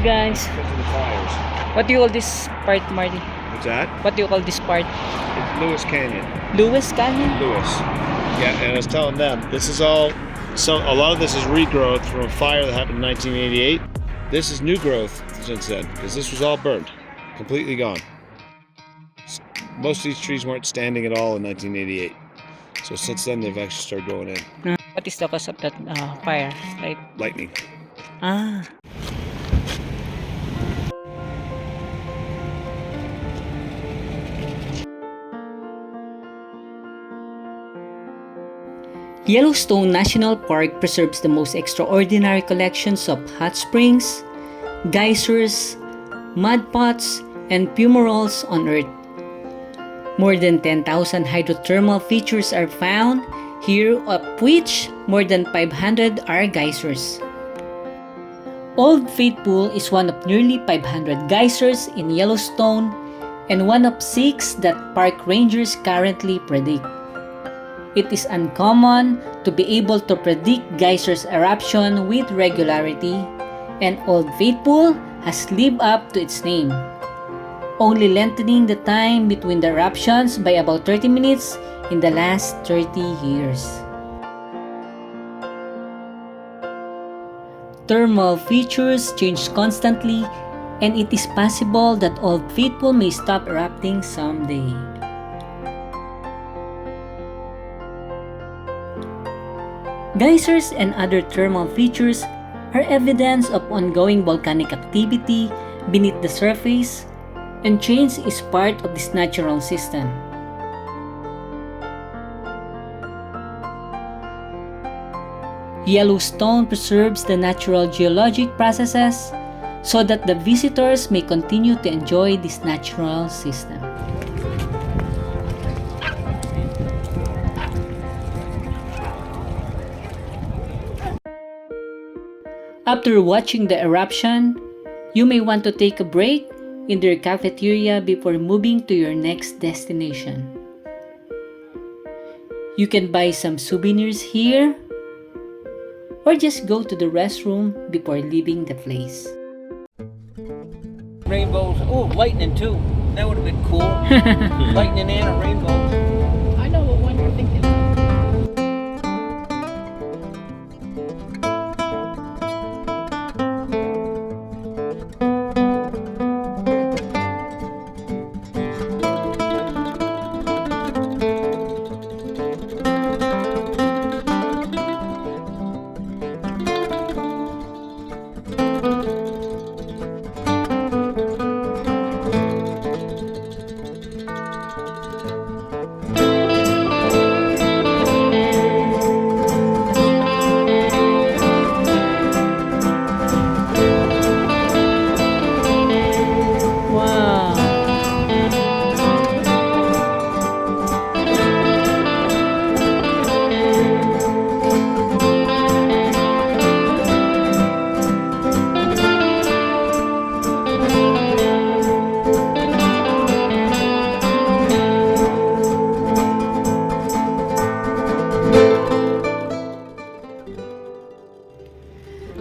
guys. Because of the fires. What do you call this part, Marty? What's that? What do you call this part? It's Lewis Canyon. Lewis Canyon? Lewis. Yeah, and I was telling them, this is all, so a lot of this is regrowth from a fire that happened in 1988. This is new growth since then, because this was all burned, completely gone. Most of these trees weren't standing at all in 1988. So since then, they've actually started growing in. What is the cause of that fire? Like, Lightning. ah. Yellowstone National Park preserves the most extraordinary collections of hot springs, geysers, mud pots, and fumaroles on Earth. More than 10,000 hydrothermal features are found here, of which more than 500 are geysers. Old Faithful is one of nearly 500 geysers in Yellowstone and one of 6 that park rangers currently predict. It is uncommon to be able to predict geysers' eruption with regularity, and Old Faithful has lived up to its name, only lengthening the time between the eruptions by about 30 minutes in the last 30 years. Thermal features change constantly, and it is possible that Old Faithful may stop erupting someday. Geysers and other thermal features are evidence of ongoing volcanic activity beneath the surface, and change is part of this natural system. Yellowstone preserves the natural geologic processes so that the visitors may continue to enjoy this natural system. After watching the eruption, you may want to take a break in their cafeteria before moving to your next destination. You can buy some souvenirs here, or just go to the restroom before leaving the place. Rainbows. Oh, lightning too. That would have been cool. Lightning and a rainbow. I know what one you're thinking of.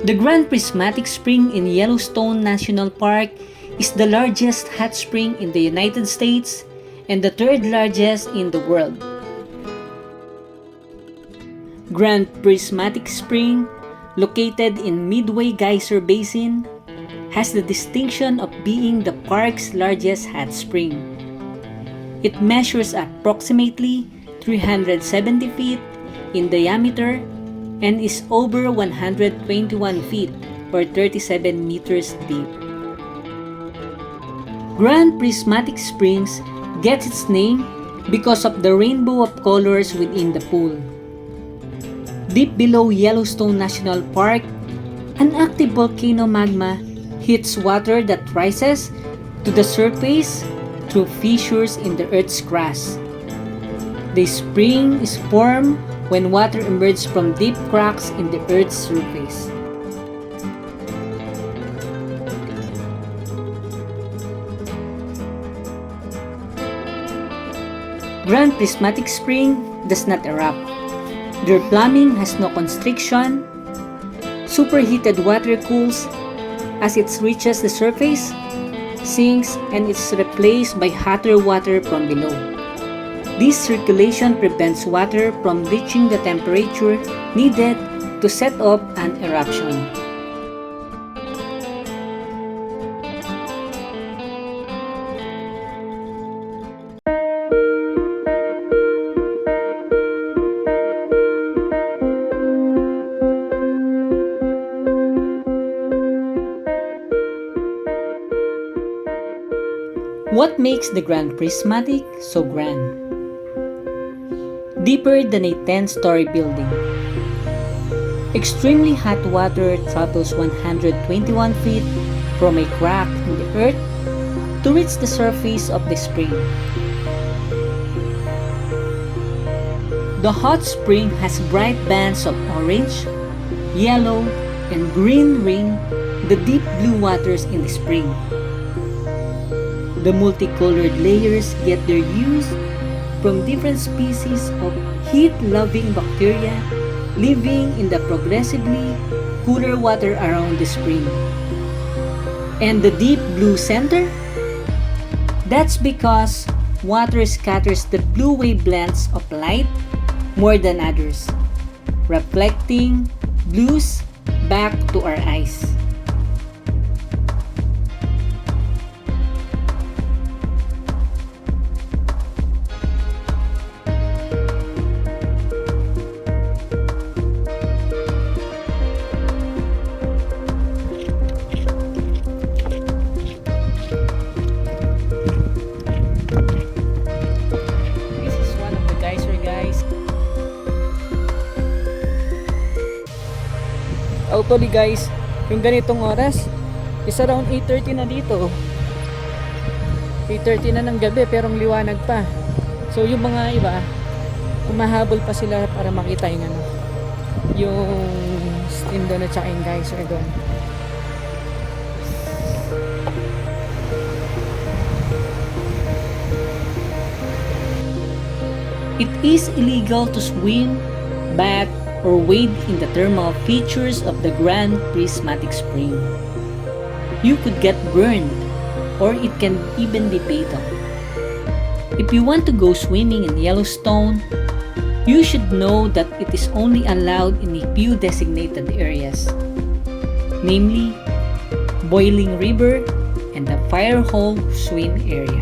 The Grand Prismatic Spring in Yellowstone National Park is the largest hot spring in the United States and the third largest in the world. Grand Prismatic Spring, located in Midway Geyser Basin, has the distinction of being the park's largest hot spring. It measures approximately 370 feet in diameter and is over 121 feet or 37 meters deep. Grand Prismatic Springs gets its name because of the rainbow of colors within the pool. Deep below Yellowstone National Park, an active volcano magma heats water that rises to the surface through fissures in the Earth's crust. The spring is formed when water emerges from deep cracks in the Earth's surface. Grand Prismatic Spring does not erupt. Their plumbing has no constriction. Superheated water cools As it reaches the surface, sinks, and is replaced by hotter water from below. This circulation prevents water from reaching the temperature needed to set off an eruption. What makes the Grand Prismatic so grand? Deeper than a 10-story building. Extremely hot water travels 121 feet from a crack in the earth to reach the surface of the spring. The hot spring has bright bands of orange, yellow, and green ring the deep blue waters in the spring. The multicolored layers get their use from different species of heat-loving bacteria living in the progressively cooler water around the spring. And the deep blue center? That's because water scatters the blue wavelengths of light more than others, reflecting blues back to our eyes. Actually guys, yung ganitong oras is around 8:30 na dito. 8:30 na ng gabi pero ang liwanag pa. So yung mga iba, kumahabol pa sila para makita yung ano, yung steam doon at saka yung geyser doon. It is illegal to swim, bath, or wade in the thermal features of the Grand Prismatic Spring. You could get burned, or it can even be fatal. If you want to go swimming in Yellowstone, you should know that it is only allowed in a few designated areas, namely Boiling River and the Firehole Swim area.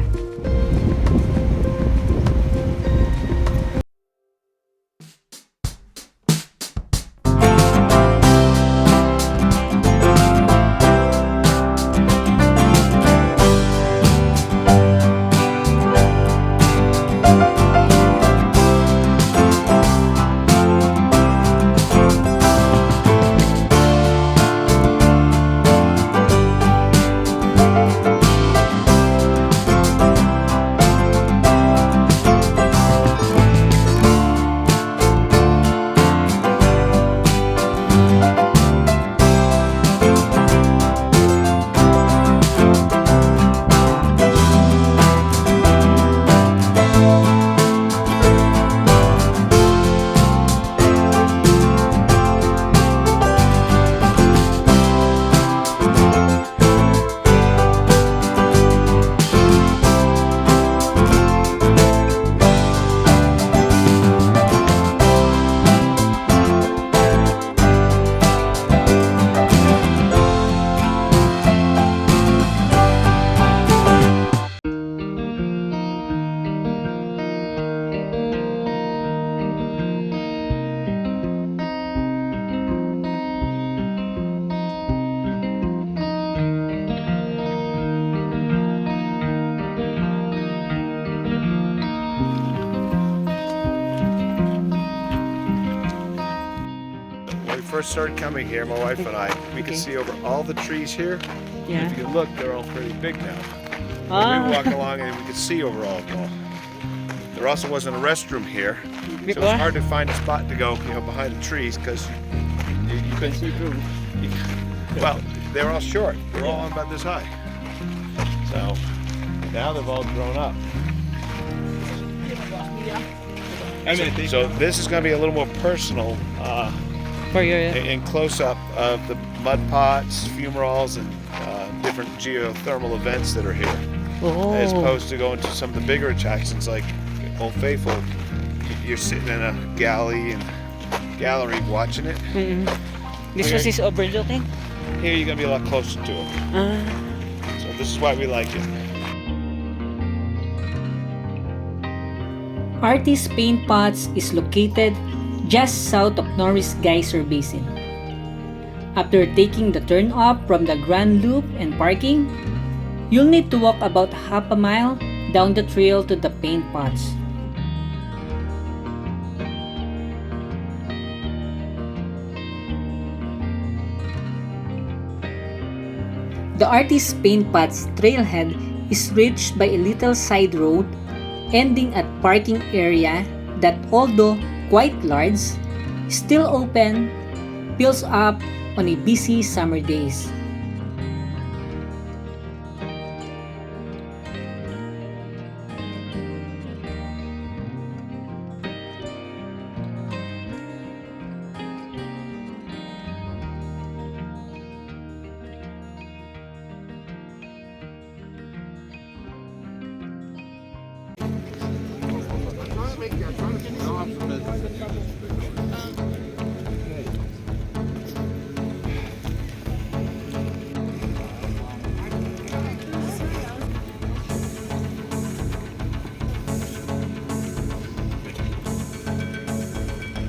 First started coming here, my wife and I, we could see over all the trees here. Yeah. If you look, they're all pretty big now. Ah. We walk along and we could see over all of them. There also wasn't a restroom here, so it's hard to find a spot to go, behind the trees because you couldn't see through. Well, they were all short. They're all about this high. So now they've all grown up. So this is going to be a little more personal For your in close-up of the mud pots, fumaroles, and different geothermal events that are here. As opposed to going to some of the bigger attractions like Old Faithful, you're sitting in a gallery watching it. This was is overlooking. Here you're gonna be a lot closer to it. So this is why we like it. Artist Paint Pots is located just south of Norris Geyser Basin. After taking the turn up from the Grand Loop and parking, you'll need to walk about half a mile down the trail to the paint pots. The Artist Paint Pots trailhead is reached by a little side road ending at parking area that, although quite large, still open, fills up on a busy summer days.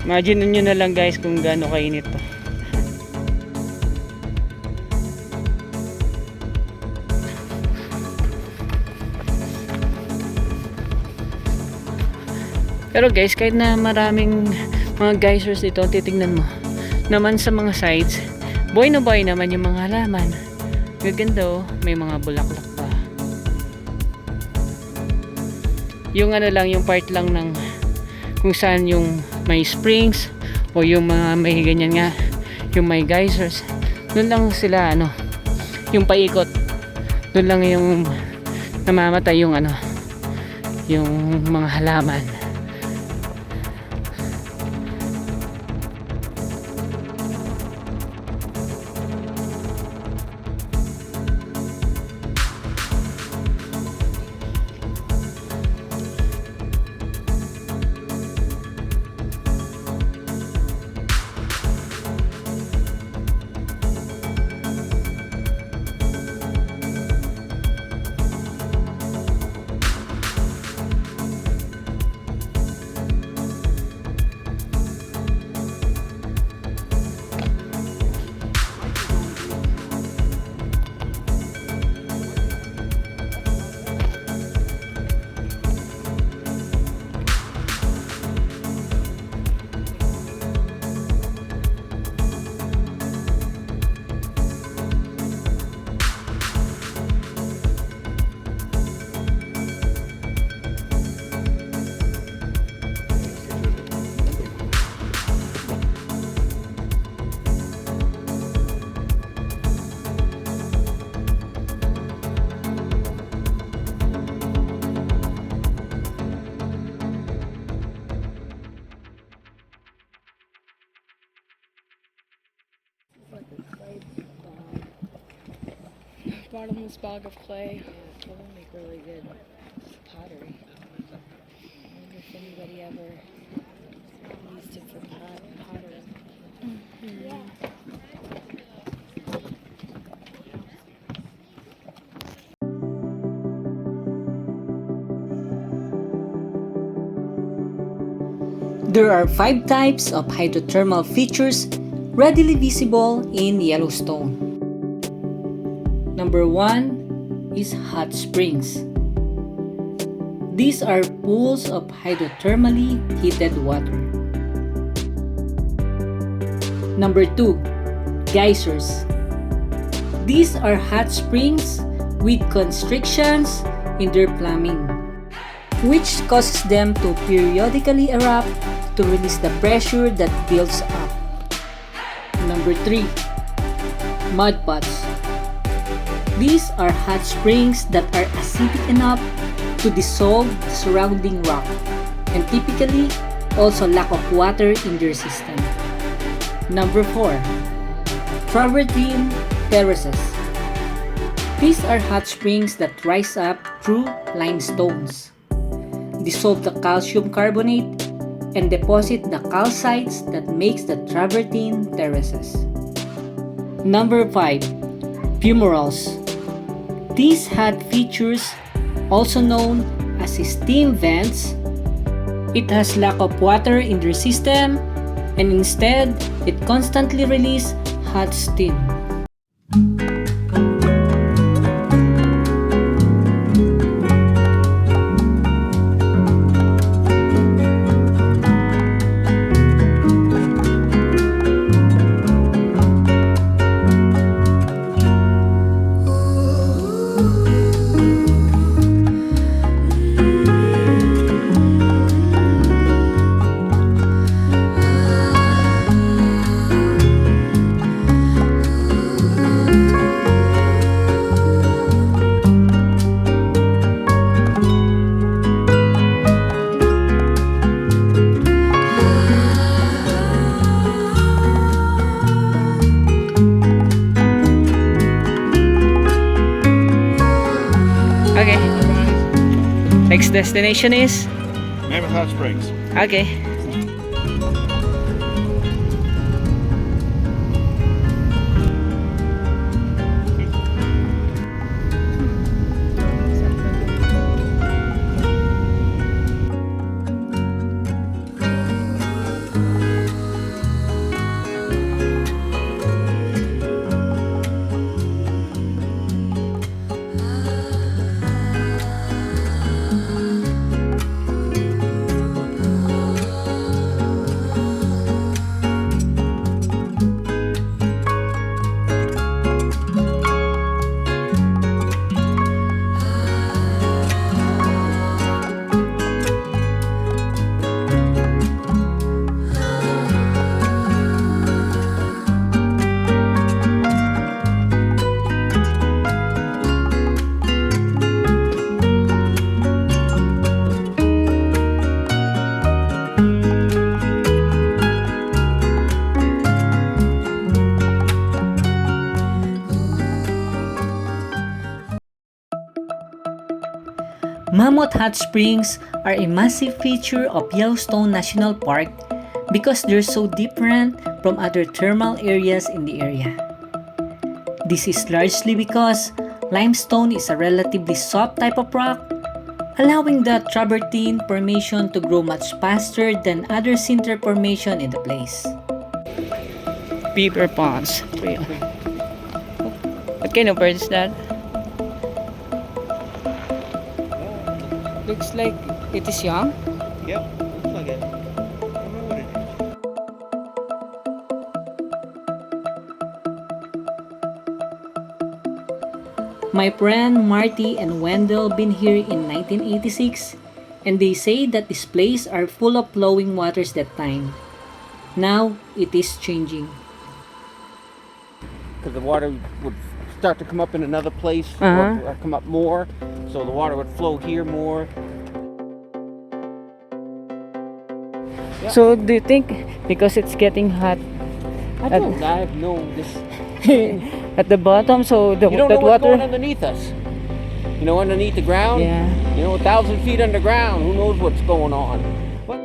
Imagine nyo na lang guys kung gaano kainit to. Pero guys, kahit na maraming mga geysers dito, titingnan mo naman sa mga sides, buhay na buhay naman yung mga halaman. Gaganda oh, may mga bulaklak pa. Yung ano lang, yung part lang ng kung saan yung may springs o yung mga may ganyan nga, yung may geysers, doon lang sila ano, yung paikot, doon lang yung namamatay yung ano, yung mga halaman. Bottomless bog of clay. Yeah, it'll make really good pottery. I wonder if anybody ever used it for pottery. Yeah. There are 5 types of hydrothermal features readily visible in Yellowstone. Number 1 is hot springs. These are pools of hydrothermally heated water. Number 2, geysers. These are hot springs with constrictions in their plumbing, which causes them to periodically erupt to release the pressure that builds up. Number 3, mud pots. These are hot springs that are acidic enough to dissolve the surrounding rock and typically also lack of water in their system. Number 4. Travertine terraces. These are hot springs that rise up through limestones, dissolve the calcium carbonate, and deposit the calcites that makes the travertine terraces. Number 5. Fumaroles. These hot features, also known as steam vents, it has lack of water in their system, and instead, it constantly releases hot steam. Okay. Next destination is? Mammoth Hot Springs. Okay. Mammoth Hot Springs are a massive feature of Yellowstone National Park because they're so different from other thermal areas in the area. This is largely because limestone is a relatively soft type of rock, allowing the travertine formation to grow much faster than other sinter formation in the place. Beaver ponds. What kind of bird is that? Looks like it is young. Yep, looks like it. I don't know what it is. My friend Marty and Wendell been here in 1986, and they say that these places are full of flowing waters that time. Now it is changing. Because the water would start to come up in another place, or come up more, so the water would flow here more. So do you think because it's getting hot I have no this. at the bottom, so the You don't that know what's water? going underneath us. You know, underneath the ground. Yeah. You know, 1,000 feet underground. Who knows what's going on? But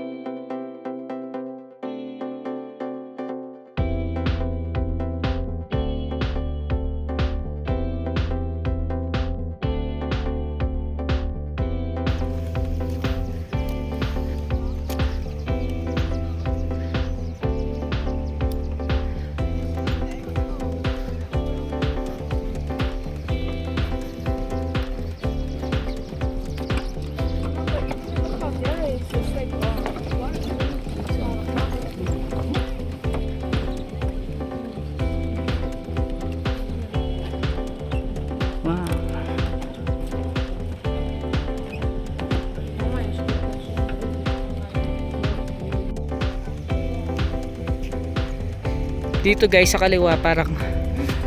Dito guys sa kaliwa parang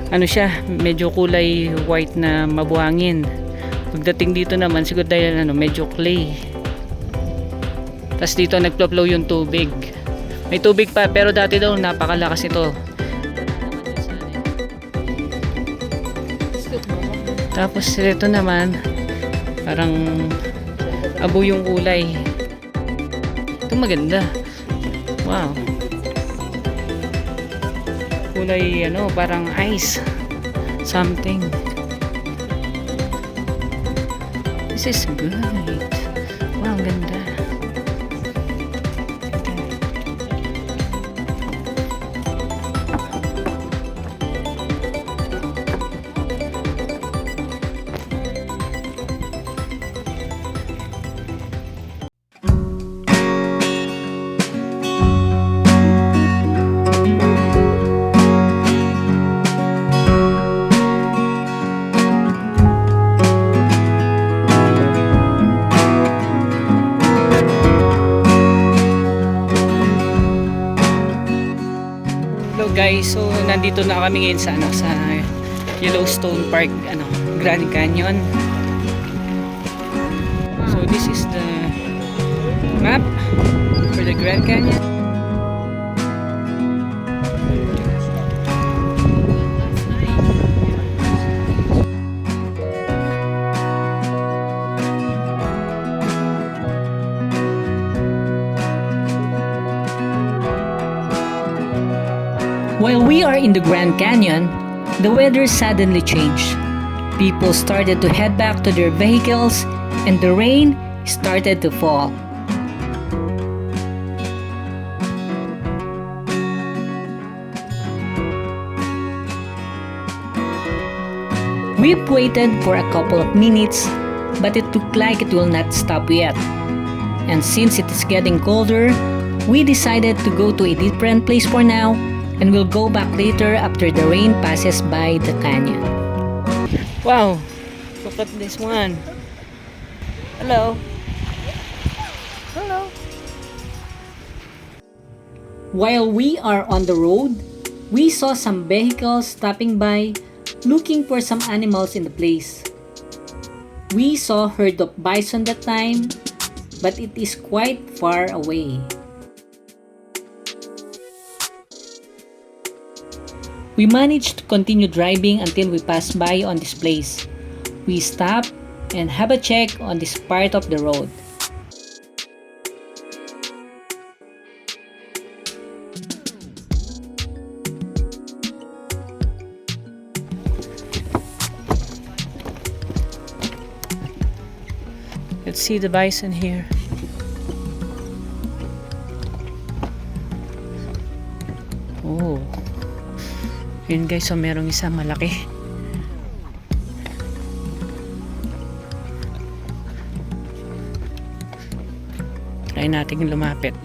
ano siya, medyo kulay white na mabuhangin. Pagdating dito naman siguro dahil ano, medyo clay. Tapos dito nagplo-flow yung tubig. May tubig pa, pero dati daw napakalakas ito. Tapos ito naman, parang abo yung kulay. Ito maganda. Wow. Kulay ano, parang ice. Something. This is good. Wow, ang ganda. Guys, so nandito na kami ngayon sa sa Yellowstone Park, Grand Canyon. So this is the map for the Grand Canyon. While we are in the Grand Canyon, the weather suddenly changed. People started to head back to their vehicles and the rain started to fall. We've waited for a couple of minutes, but it looked like it will not stop yet. And since it is getting colder, we decided to go to a different place for now, and we'll go back later after the rain passes by the canyon. Wow, look at this one. Hello. Hello. While we are on the road, we saw some vehicles stopping by looking for some animals in the place. We saw a herd of bison that time, but it is quite far away. We managed to continue driving until we passed by on this place. We stopped and have a check on this part of the road. Let's see the bison here. Oh. Yun guys, so merong isa malaki. Try natin lumapit.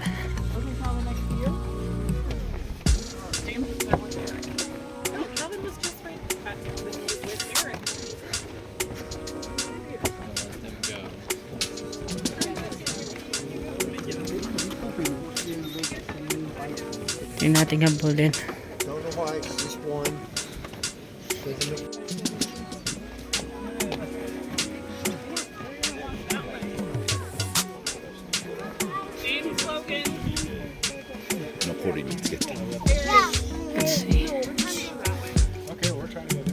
Try natin habulin. Don't know why, just one. Let's see. Okay, we're trying to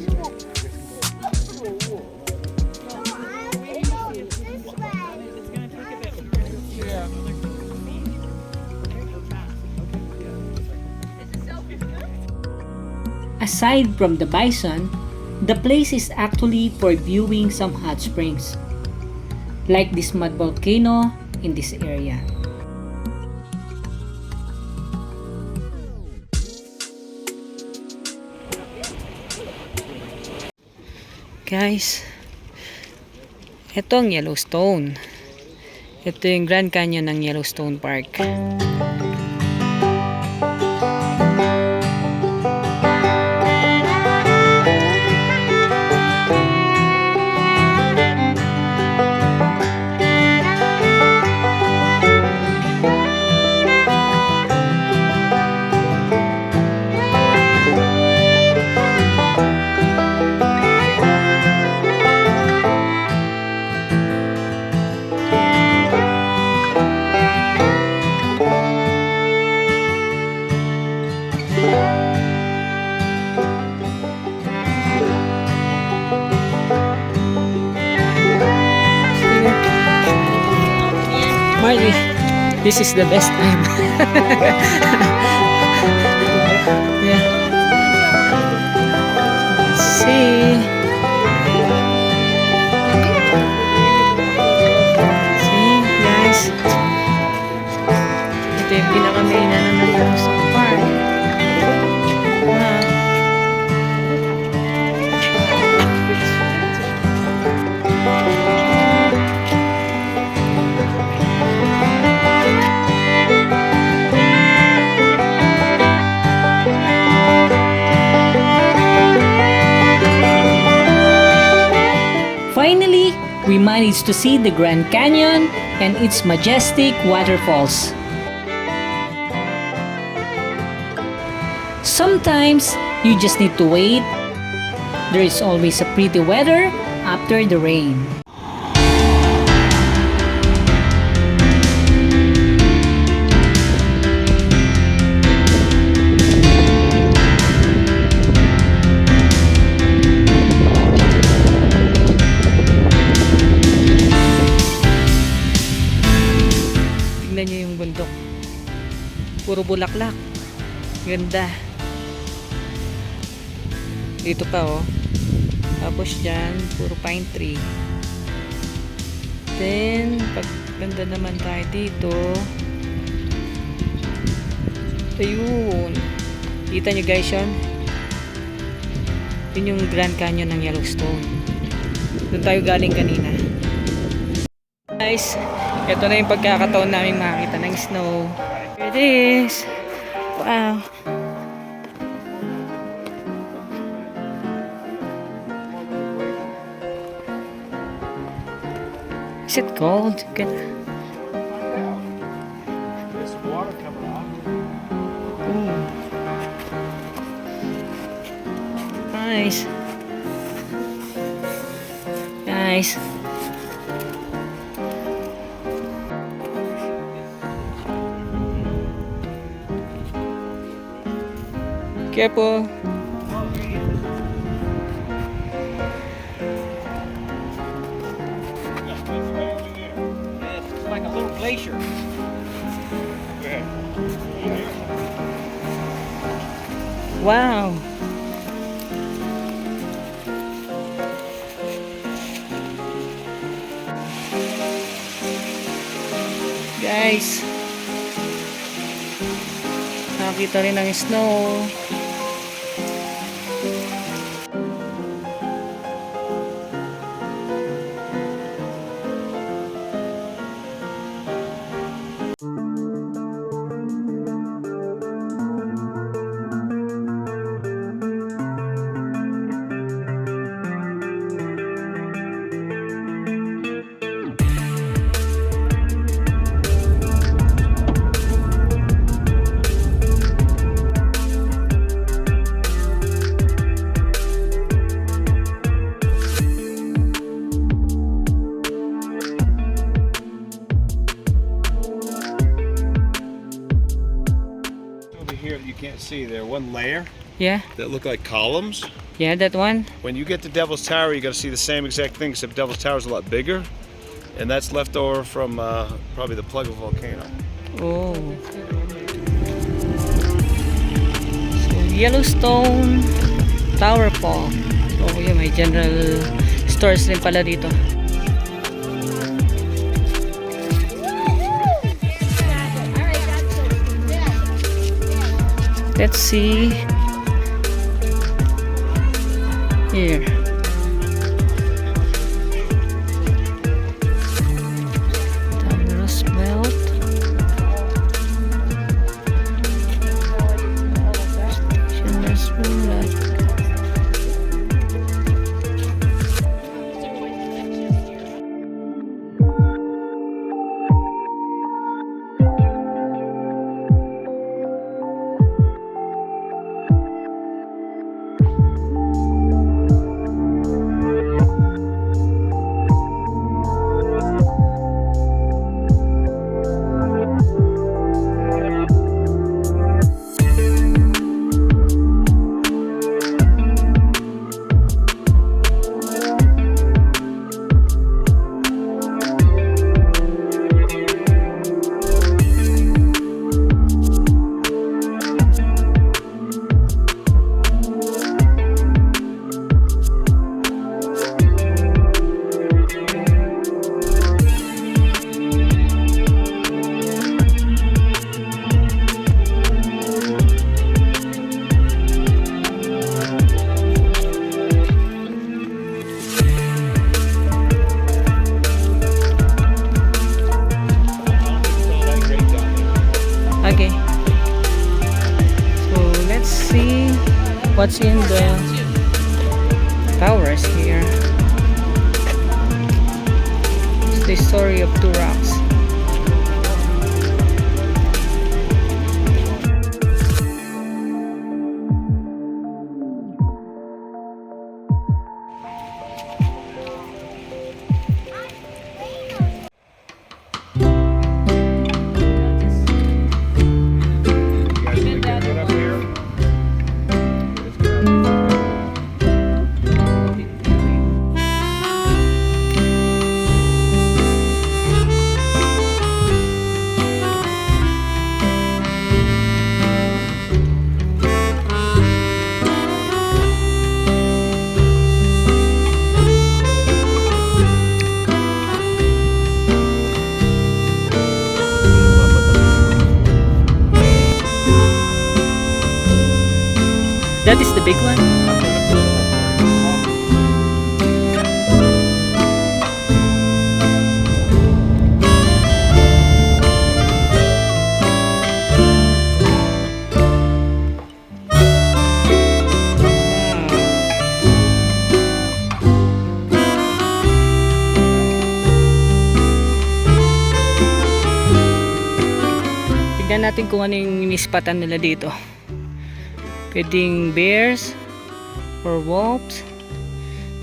Aside from the bison, the place is actually for viewing some hot springs, like this mud volcano in this area. Guys, ito ang Yellowstone. Ito yung Grand Canyon ng Yellowstone Park. Marty, this is the best time. Yeah. Let's see. See, guys. Ito yung pinaka-main ng Yellowstone Park. Wow. Finally, we managed to see the Grand Canyon and its majestic waterfalls. Sometimes, you just need to wait. There is always a pretty weather after the rain. Tignan niyo yung bundok. Puro bulaklak. Ganda. Dito pa oh. Tapos dyan, puro pine tree. Then, pag ganda naman tayo dito. Ayun. Kita nyo guys yun? Yun yung Grand Canyon ng Yellowstone. Doon tayo galing kanina. Guys, ito na yung pagkakataon namin makakita ng snow. Here it is. Wow. Is it cold? Good. There's water coming off. Ooh. Nice. Nice. Careful. It's like a little glacier. Wow. Guys, nakakita rin ng snow. Here you can't see there one layer Yeah, that look like columns. yeah, that one. When you get to Devil's Tower, you got to see the same exact thing, except Devil's Tower is a lot bigger, and that's left over from probably the plug of a volcano. Oh. So, Yellowstone Tower Fall. So, yun, may general stores rin pala dito. Let's see. Here. The Rust Belt. Schindler's List. What's in the towers here? It's the story of two rocks. That is the big one? Tignan natin kung ano yung inispatan nila dito. Pwedeng bears or wolves.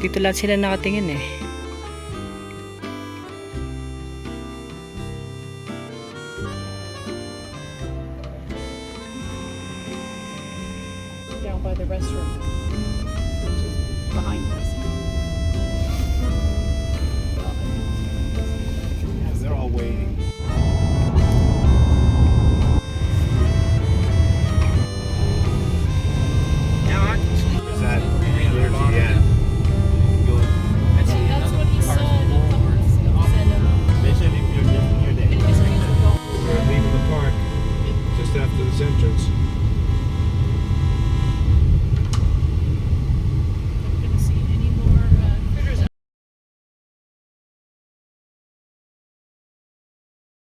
Dito lahat sila nakatingin eh. Down by the restroom, which is behind